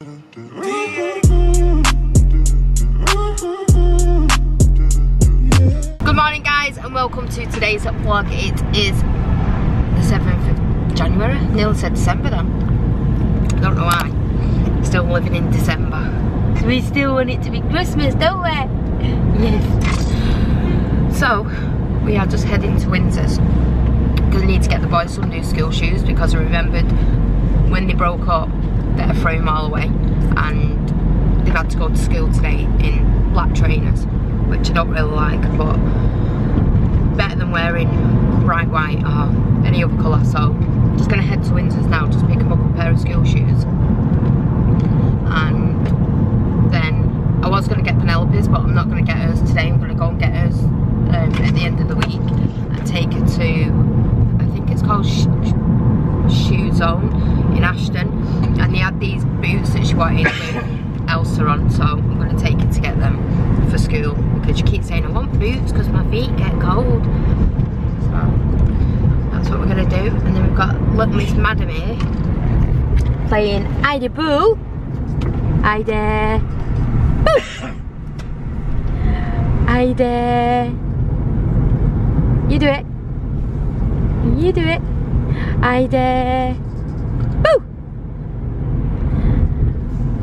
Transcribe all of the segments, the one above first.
Good morning guys and welcome to today's vlog. It is the 7th of January, nearly said December then. I don't know why, still living in December. So we still want it to be Christmas, don't we? Yes. So we are just heading to Windsor's because we need to get the boys some new school shoes because I remembered when they broke up they're thrown them all away and they've had to go to school today in black trainers, which I don't really like, but better than wearing bright white or any other colour. So I'm just going to head to Windsor's now, just pick them up a pair of school shoes, and then I was going to get Penelope's, but I'm not going to get hers today. I'm going to go and get hers at the end of the week and take her to, I think it's called Shoe Zone in Ashton, and they had these boots that she wanted with Elsa on, so I'm going to take her to get them for school because she keeps saying I want boots because my feet get cold. So that's what we're going to do. And then we've got little Miss Madam here playing Ida Boo. Ida Boo. Ida. You do it. You do it. Ida Boo.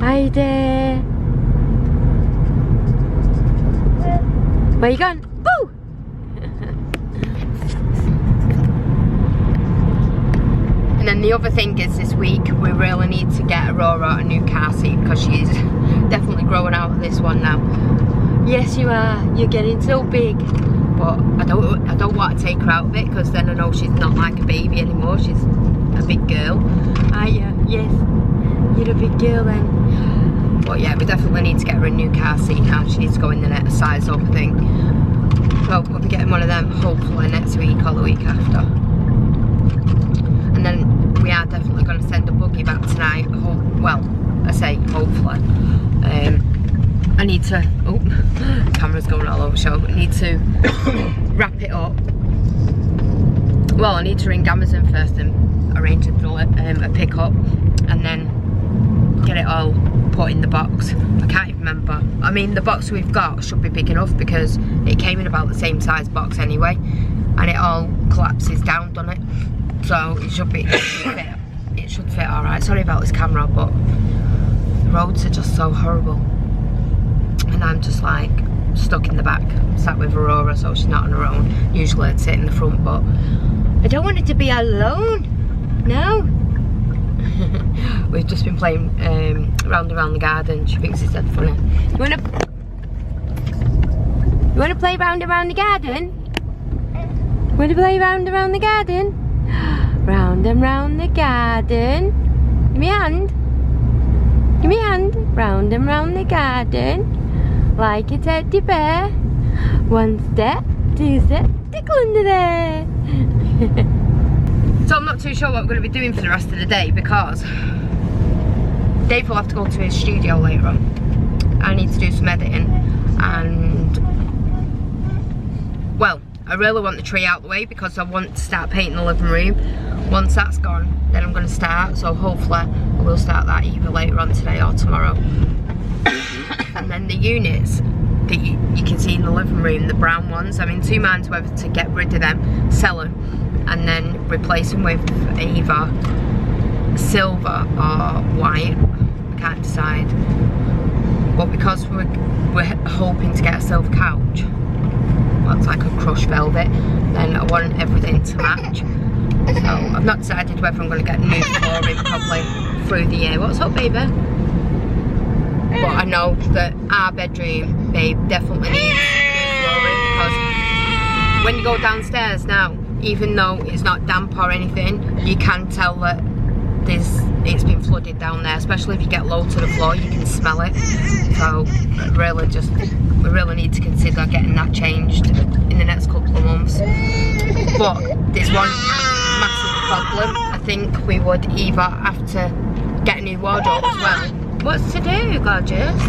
Ida. Where you going? Boo! And then the other thing is this week we really need to get Aurora a new car seat because she's definitely growing out of this one now. Yes you are, you're getting so big. But I don't want to take her out of it because then I know she's not like a baby anymore, she's a big girl. Are you? Yes, you're a big girl then. But yeah, we definitely need to get her a new car seat now. She needs to go in the next size up thing. So we'll be getting one of them hopefully next week or the week after. And then we are definitely going to send a buggy back tonight. Well, I say hopefully. I need to, oh, camera's going all over the show. I need to wrap it up. Well, I need to ring Amazon first and arrange a pick-up and then get it all put in the box. I can't even remember. I mean, the box we've got should be big enough because it came in about the same size box anyway, and it all collapses down, doesn't it? So it should fit all right. Sorry about this camera, but the roads are just so horrible, and I'm just like stuck in the back, sat with Aurora, so she's not on her own. Usually I'd sit in the front, but I don't want her to be alone. No. We've just been playing round and round the garden. She thinks it's dead funny. You wanna play round and round the garden? Wanna play round and round the garden? Round and round the garden. Give me a hand. Give me a hand. Round and round the garden. Like a teddy bear. One step, two step, tickle under there. So I'm not too sure what I'm going to be doing for the rest of the day because Dave will have to go to his studio later on. I need to do some editing and, well, I really want the tree out of the way because I want to start painting the living room. Once that's gone, then I'm going to start, so hopefully I will start that either later on today or tomorrow. And then the units that you can see in the living room, the brown ones, I'm in two minds whether to get rid of them, sell them, and then replace them with either silver or white. I can't decide. But because we're hoping to get a silver couch, well, it's like a crushed velvet, then I want everything to match. So I've not decided whether I'm going to get new flooring probably through the year. What's up, baby? But I know that our bedroom, babe, definitely needs new flooring because when you go downstairs now, even though it's not damp or anything, you can tell that it's been flooded down there, especially if you get low to the floor, you can smell it. So we really need to consider getting that changed in the next couple of months. But there's one massive problem. I think we would either have to get a new wardrobe as well. What's to do, gorgeous?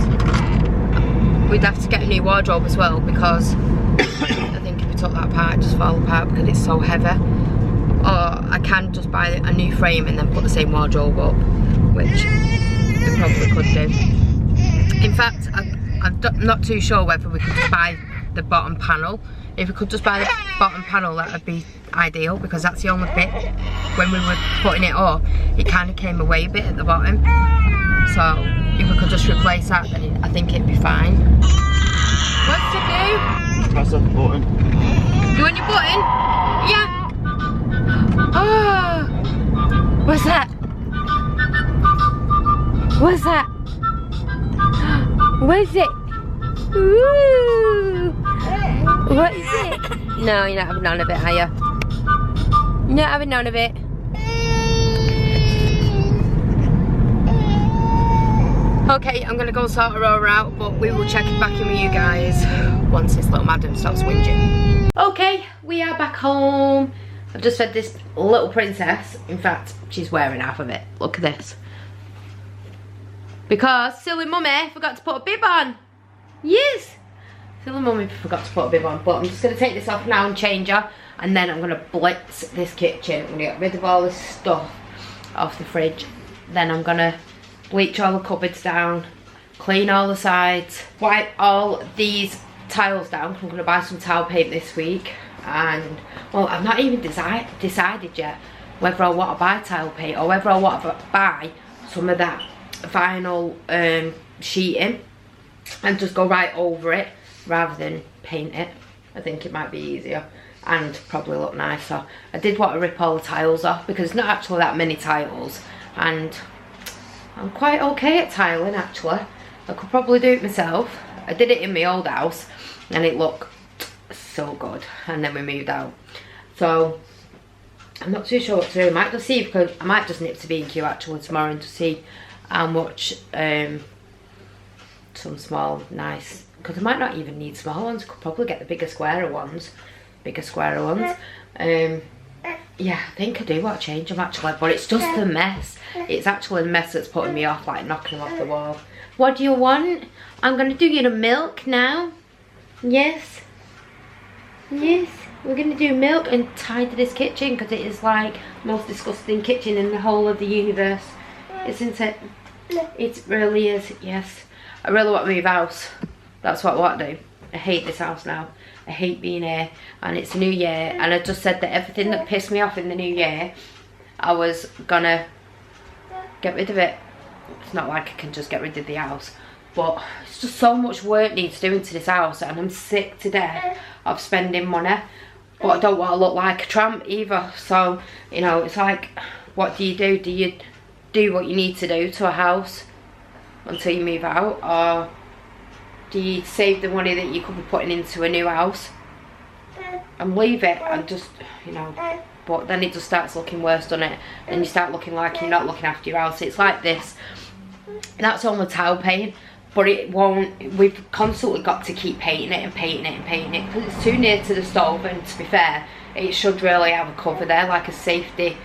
We'd have to get a new wardrobe as well because I think if we took that apart, it'd just fall apart because it's so heavy. Or I can just buy a new frame and then put the same wardrobe up, which we probably could do. In fact, I'm not too sure whether we could just buy the bottom panel. If we could just buy the bottom panel, that would be ideal, because that's the only bit, when we were putting it up, it kind of came away a bit at the bottom. So if we could just replace that, then I think it'd be fine. What's to do? Press the button. You want your button? Yeah. Oh, what's that? What's that? What is it? Ooh. What is it? No, you're not having none of it, are you? You're not having none of it. Okay, I'm gonna go sort Aurora out, but we will check back in with you guys once this little madam stops whinging. Okay, we are back home. I've just fed this little princess. In fact, she's wearing half of it. Look at this. Because silly mummy forgot to put a bib on. Yes. Silly mummy forgot to put a bib on. But I'm just going to take this off now and change her. And then I'm going to blitz this kitchen. I'm going to get rid of all this stuff off the fridge. Then I'm going to bleach all the cupboards down. Clean all the sides. Wipe all these tiles down. I'm going to buy some tile paint this week. And, well, I've not even decided yet whether I want to buy tile paint or whether I want to buy some of that vinyl sheeting and just go right over it rather than paint it. I think it might be easier and probably look nicer. I did want to rip all the tiles off because there's not actually that many tiles, and I'm quite okay at tiling actually. I could probably do it myself. I did it in my old house and it looked so good, and then we moved out. So I'm not too sure what to do. I might just see, because I might just nip to B&Q actually tomorrow and to see how much some small nice, because I might not even need small ones. I could probably get the bigger squarer ones. Yeah, I think I do want to change them actually, but it's just a mess. It's actually a mess that's putting me off, like knocking them off the wall. What do you want? I'm going to do you the milk now. Yes. Yes, we're going to do milk and tidy this kitchen because it is like the most disgusting kitchen in the whole of the universe. Isn't it? It really is, yes. I really want to move house. That's what I want to do. I hate this house now. I hate being here, and it's a new year, and I just said that everything that pissed me off in the new year, I was gonna get rid of it. It's not like I can just get rid of the house, but it's just so much work needs doing to this house, and I'm sick to death of spending money, but I don't want to look like a tramp either. So, you know, it's like, what do you do? Do you do what you need to do to a house until you move out, or do you save the money that you could be putting into a new house and leave it and just, you know, but then it just starts looking worse, doesn't it? Then you start looking like you're not looking after your house. It's like this. That's only tile paint, but it won't, we've constantly got to keep painting it and painting it and painting it because it's too near to the stove, and to be fair, it should really have a cover there, like a safety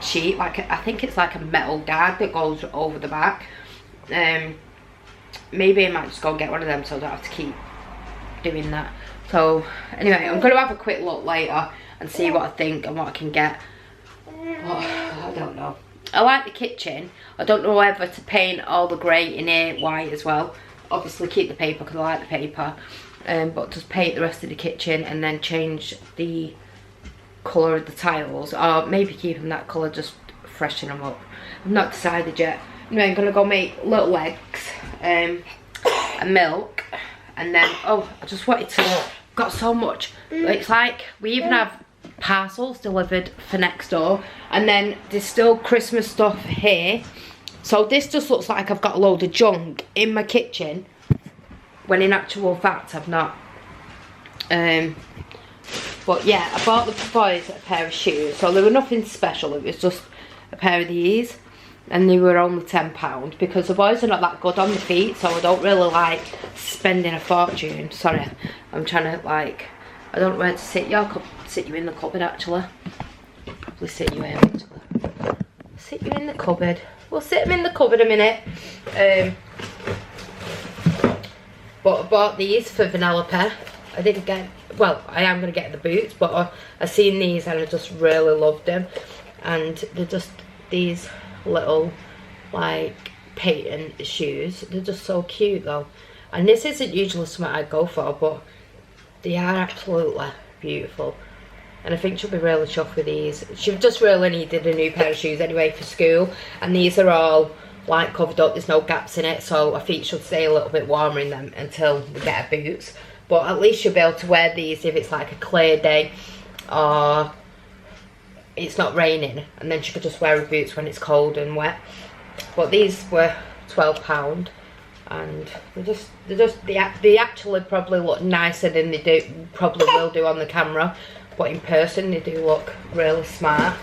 sheet, like I think it's like a metal guard that goes over the back. Maybe I might just go and get one of them so I don't have to keep doing that. So anyway, I'm going to have a quick look later and see what I think and what I can get. Oh, I don't know. I like the kitchen. I don't know whether to paint all the grey in here white as well. Obviously keep the paper because I like the paper. But just paint the rest of the kitchen and then change the colour of the tiles. Or maybe keep them that colour, just freshen them up. I've not decided yet. Anyway, I'm going to go make little eggs and milk. And then, oh, I just wanted to, got so much. It's like, we even have parcels delivered for next door. And then there's still Christmas stuff here. So this just looks like I've got a load of junk in my kitchen, when in actual fact I've not. But yeah, I bought the boys a pair of shoes. So they were nothing special, it was just a pair of these. And they were only £10 because the boys are not that good on the feet, so I don't really like spending a fortune. Sorry, I'm trying to, like, I don't know where to sit you. I could sit you in the cupboard actually. Probably sit you here actually. Sit you in the cupboard. We'll sit them in the cupboard a minute. But I bought these for Vanellope. I didn't get, well, I am going to get the boots, but I seen these and I just really loved them. And they're just these little, like, Peyton shoes. They're just so cute though. And this isn't usually something I'd go for, but they are absolutely beautiful. And I think she'll be really chuffed with these. She just really needed a new pair of shoes anyway for school. And these are all like covered up, there's no gaps in it, so her feet should stay a little bit warmer in them until we get her boots. But at least she'll be able to wear these if it's like a clear day or it's not raining, and then she could just wear her boots when it's cold and wet. But these were £12, and they actually probably look nicer than they probably will do on the camera, but in person they do look really smart,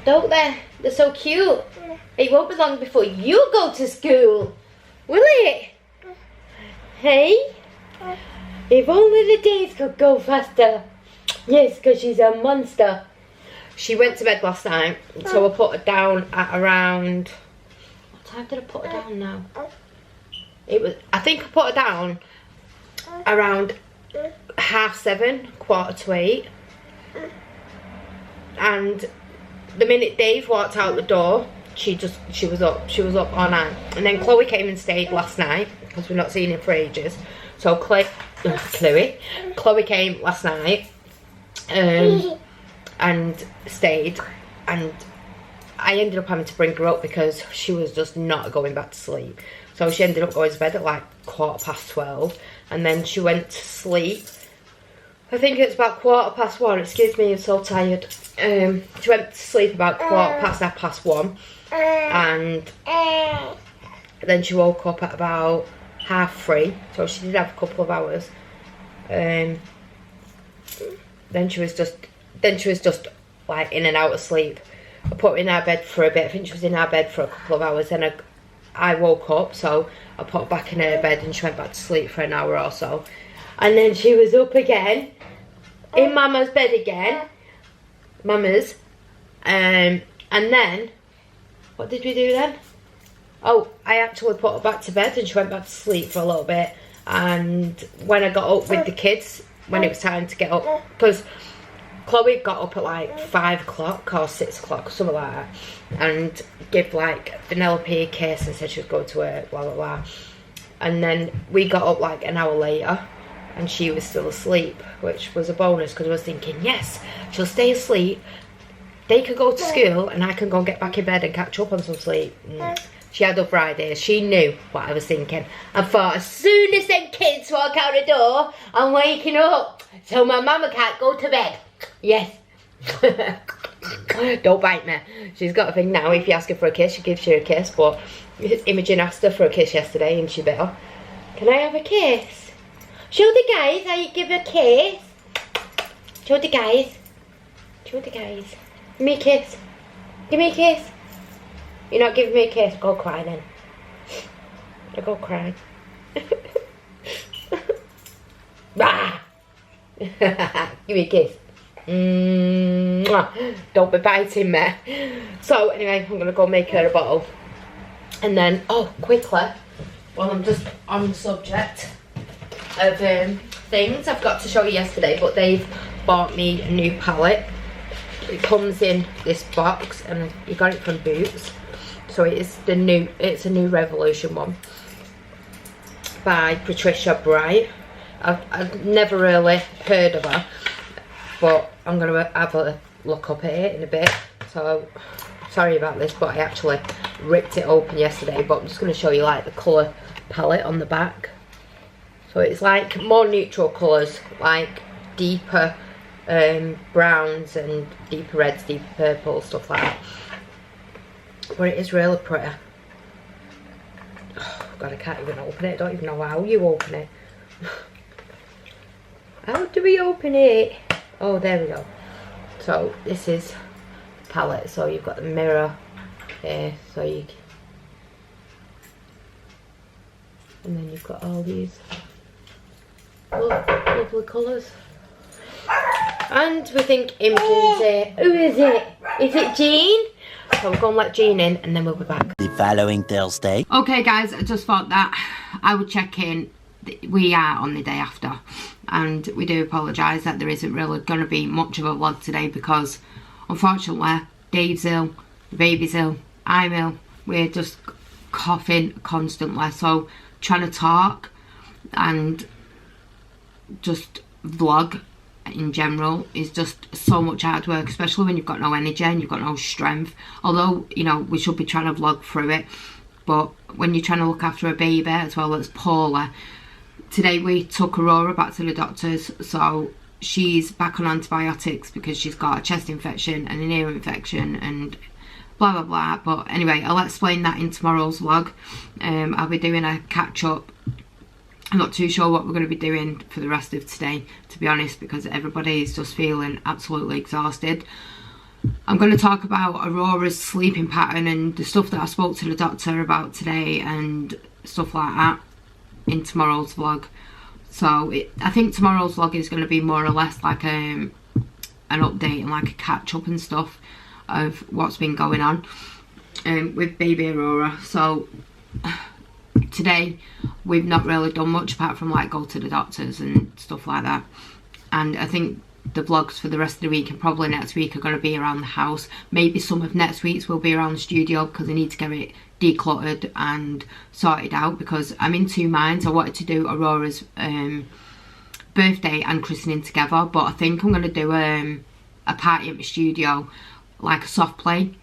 don't they? They're so cute. It won't be long before you go to school, will it? Hey? If only the days could go faster. Yes, because she's a monster. She went to bed last night, so I put her down at around... What time did I put her down now? I think I put her down around 7:30, 8:15. And the minute Dave walked out the door, she was up all night. And then Chloe came and stayed last night because we've not seen him for ages. So Chloe came last night and stayed, and I ended up having to bring her up because she was just not going back to sleep. So she ended up going to bed at like 12:15, and then she went to sleep. I think it's about 1:15. Excuse me, I'm so tired. She went to sleep about 1:15, and then she woke up at about 3:30. So she did have a couple of hours. Then she was just like in and out of sleep. I put her in our bed for a bit. I think she was in our bed for a couple of hours. Then I woke up, so I put her back in her bed and she went back to sleep for an hour or so. And then she was up again, in Mama's bed again. Mama's. And then, what did we do then? Oh, I actually put her back to bed and she went back to sleep for a little bit. And when I got up with the kids, when it was time to get up, because Chloe got up at like 5 o'clock or 6 o'clock, something like that, and give like Penelope a kiss and said she was going to work, blah blah blah. And then we got up like an hour later and she was still asleep, which was a bonus because I was thinking, yes, she'll stay asleep, they could go to school and I can go and get back in bed and catch up on some sleep. She had other ideas. She knew what I was thinking. I thought, as soon as them kids walk out the door, I'm waking up. So my mama can't go to bed. Yes. Don't bite me. She's got a thing now. If you ask her for a kiss, she gives you a kiss. But Imogen asked her for a kiss yesterday and she bit her. Can I have a kiss? Show the guys how you give a kiss. Show the guys. Show the guys. Give me a kiss. Give me a kiss. You're not giving me a kiss. Go cry then. I'll go cry. Give me a kiss. Don't be biting me. So anyway, I'm gonna go make her a bottle. And then, oh, quickly, well, I'm just on the subject of things I've got to show you yesterday, but they've bought me a new palette. It comes in this box and you got it from Boots. So it's a new Revolution one by Patricia Bright. I've never really heard of her, but I'm going to have a look up at it in a bit. So sorry about this, but I actually ripped it open yesterday, but I'm just going to show you like the colour palette on the back. So it's like more neutral colours, like deeper browns and deeper reds, deeper purples, stuff like that. But it is really pretty. Oh God, I can't even open it. I don't even know how you open it. How do we open it? Oh, there we go. So this is the palette. So you've got the mirror here, so you can, and then you've got all these lovely colours. And we think Imogen's here. Who is it? Is it Jean? So we're going to let Jean in and then we'll be back. The following Thursday. Okay guys, I just thought that I would check in. We are on the day after. And we do apologise that there isn't really going to be much of a vlog today because unfortunately Dave's ill, the baby's ill, I'm ill. We're just coughing constantly, so trying to talk and just vlog in general is just so much hard work, especially when you've got no energy and you've got no strength. Although, you know, we should be trying to vlog through it, but when you're trying to look after a baby as well as poorly. Today we took Aurora back to the doctors, so she's back on antibiotics because she's got a chest infection and an ear infection and blah blah blah. But anyway, I'll explain that in tomorrow's vlog. I'll be doing a catch up. I'm not too sure what we're going to be doing for the rest of today, to be honest, because everybody is just feeling absolutely exhausted. I'm going to talk about Aurora's sleeping pattern and the stuff that I spoke to the doctor about today and stuff like that in tomorrow's vlog. So I think tomorrow's vlog is going to be more or less like an update and like a catch up and stuff of what's been going on with baby Aurora. So today we've not really done much apart from like go to the doctors and stuff like that, and I think the vlogs for the rest of the week and probably next week are going to be around the house. Maybe some of next week's will be around the studio because I need to get it decluttered and sorted out, because I'm in two minds. I wanted to do Aurora's birthday and christening together, but I think I'm going to do a party at my studio, like a soft play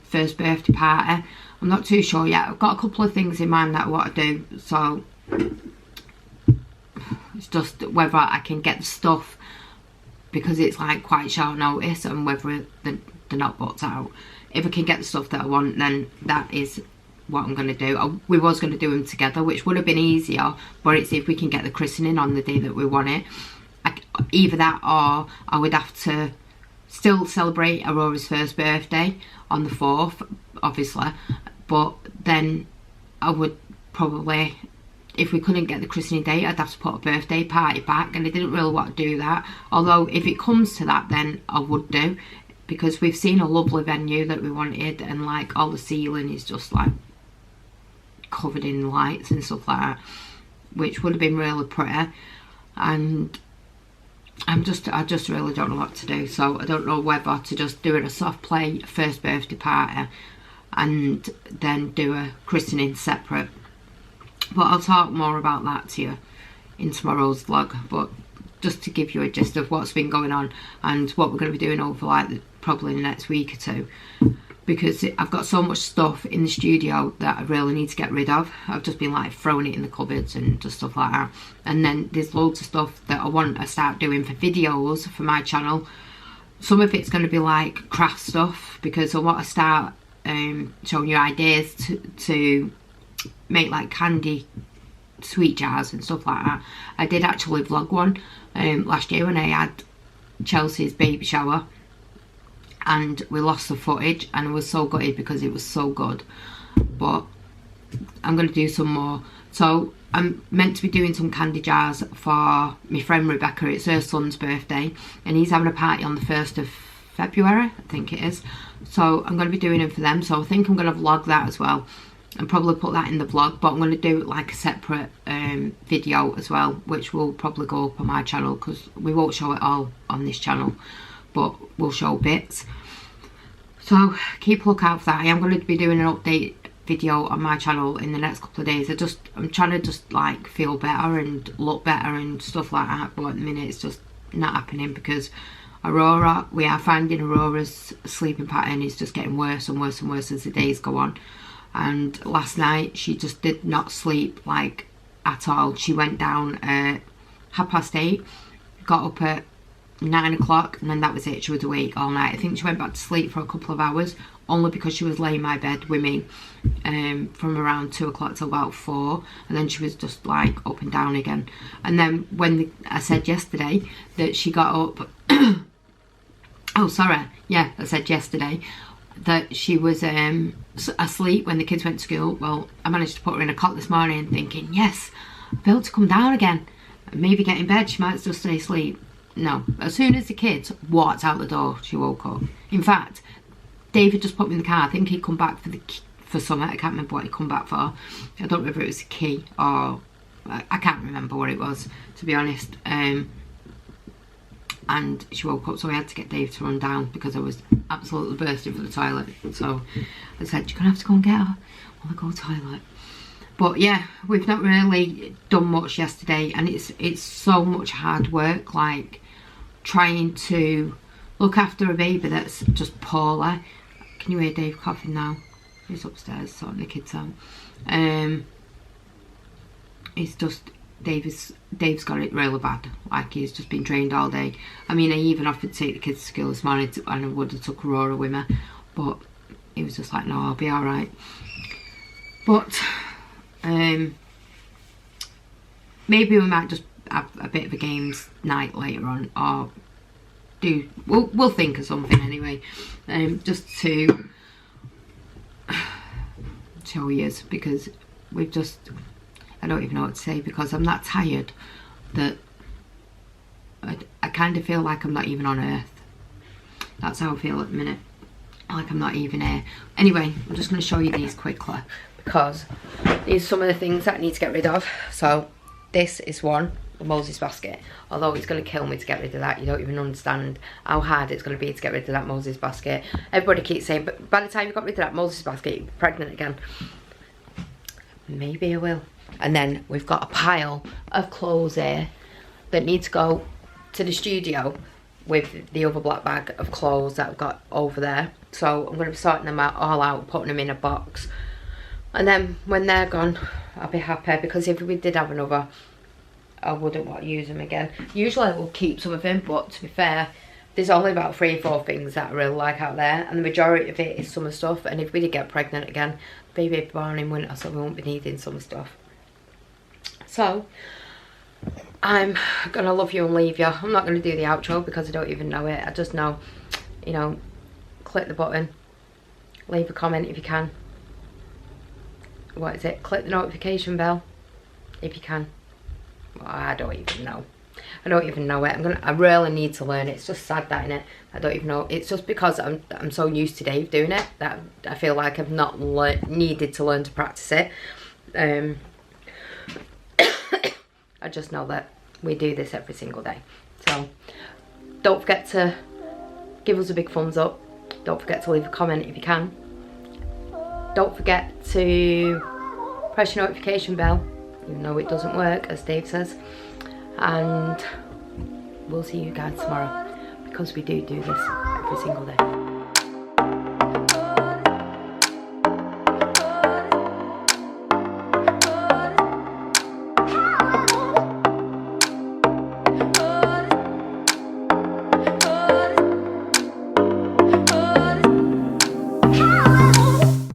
first birthday party. I'm not too sure yet. I've got a couple of things in mind that I want to do, so it's just whether I can get the stuff, because it's like quite short notice, and whether they're not booked out. If I can get the stuff that I want, then that is what I'm going to do. We was going to do them together, which would have been easier, but it's if we can get the christening on the day that we want it. Either that, or I would have to still celebrate Aurora's first birthday on the 4th, obviously, but then I would probably, if we couldn't get the christening date, I'd have to put a birthday party back, and I didn't really want to do that. Although if it comes to that, then I would do, because we've seen a lovely venue that we wanted, and like all the ceiling is just like covered in lights and stuff like that, which would have been really pretty. And I just really don't know what to do, so I don't know whether to just do it a soft play first birthday party and then do a christening separate. But I'll talk more about that to you in tomorrow's vlog. But just to give you a gist of what's been going on and what we're going to be doing over like probably the next week or two, because I've got so much stuff in the studio that I really need to get rid of. I've just been like throwing it in the cupboards and just stuff like that. And then there's loads of stuff that I want to start doing for videos for my channel. Some of it's going to be like craft stuff, because I want to start showing you ideas to make like candy sweet jars and stuff like that. I did actually vlog one last year when I had Chelsea's baby shower, and we lost the footage, and I was so gutted because it was so good. But I'm going to do some more. So I'm meant to be doing some candy jars for my friend Rebecca. It's her son's birthday, and he's having a party on the 1st of February, I think it is. So I'm going to be doing them for them, so I think I'm going to vlog that as well and probably put that in the vlog. But I'm going to do like a separate video as well, which will probably go up on my channel, because we won't show it all on this channel, but we'll show bits. So keep a look out for that. I am going to be doing an update video on my channel in the next couple of days. I'm trying to just like feel better and look better and stuff like that, but at the minute it's just not happening, because Aurora, we are finding Aurora's sleeping pattern is just getting worse and worse and worse as the days go on. And last night she just did not sleep like at all. She went down at 8:30, got up at 9 o'clock, and then that was it. She was awake all night. I think she went back to sleep for a couple of hours, only because she was laying in my bed with me from around 2 o'clock till about 4, and then she was just like up and down again. And then when I said yesterday that she got up oh sorry, yeah, I said yesterday that she was asleep when the kids went to school. Well, I managed to put her in a cot this morning thinking, yes, I'll be able to come down again and maybe get in bed. She might just stay asleep. No, as soon as the kids walked out the door, she woke up. In fact, David just put me in the car. I think he'd come back for something. I can't remember what he'd come back for. I don't know if it was a key or I can't remember what it was, to be honest. And she woke up, so I had to get Dave to run down because I was absolutely bursting for the toilet. So I said, you're gonna have to go and get her. want to go toilet. But yeah, we've not really done much yesterday, and it's so much hard work, like trying to look after a baby that's just poorly. Can you hear Dave coughing now? He's upstairs sorting the kids out. It's just Dave's got it really bad. Like, he's just been trained all day. I mean, I even offered to take the kids to school this morning, and I would have took Aurora with me, but he was just like, no, I'll be all right. But maybe we might just have a bit of a games night later on, or we'll think of something anyway, just to show you, because we've just, I don't even know what to say, because I'm that tired that I kind of feel like I'm not even on earth. That's how I feel at the minute, like I'm not even here. Anyway, I'm just going to show you these quickly, because these are some of the things that I need to get rid of. So this is one, the Moses basket. Although it's going to kill me to get rid of that, you don't even understand how hard it's going to be to get rid of that Moses basket. Everybody keeps saying, but by the time you got rid of that Moses basket, you'll be pregnant again. Maybe I will. And then we've got a pile of clothes here that need to go to the studio with the other black bag of clothes that I've got over there. So I'm going to be sorting them all out, putting them in a box. And then when they're gone, I'll be happy, because if we did have another, I wouldn't want to use them again. Usually I will keep some of them, but to be fair, there's only about 3 or 4 things that I really like out there, and the majority of it is summer stuff. And if we did get pregnant again, baby will be born in winter, so we won't be needing summer stuff. So I'm gonna love you and leave you. I'm not gonna do the outro because I don't even know it. I just know, you know, click the button, leave a comment if you can. What is it? Click the notification bell if you can. Well, I don't even know. I don't even know it. I really need to learn it. It's just sad that, innit? I don't even know. It's just because I'm so used to Dave doing it that I feel like I've not needed to learn to practice it. I just know that we do this every single day. So don't forget to give us a big thumbs up. Don't forget to leave a comment if you can. Don't forget to press your notification bell, even though it doesn't work, as Dave says. And we'll see you guys tomorrow, because we do this every single day.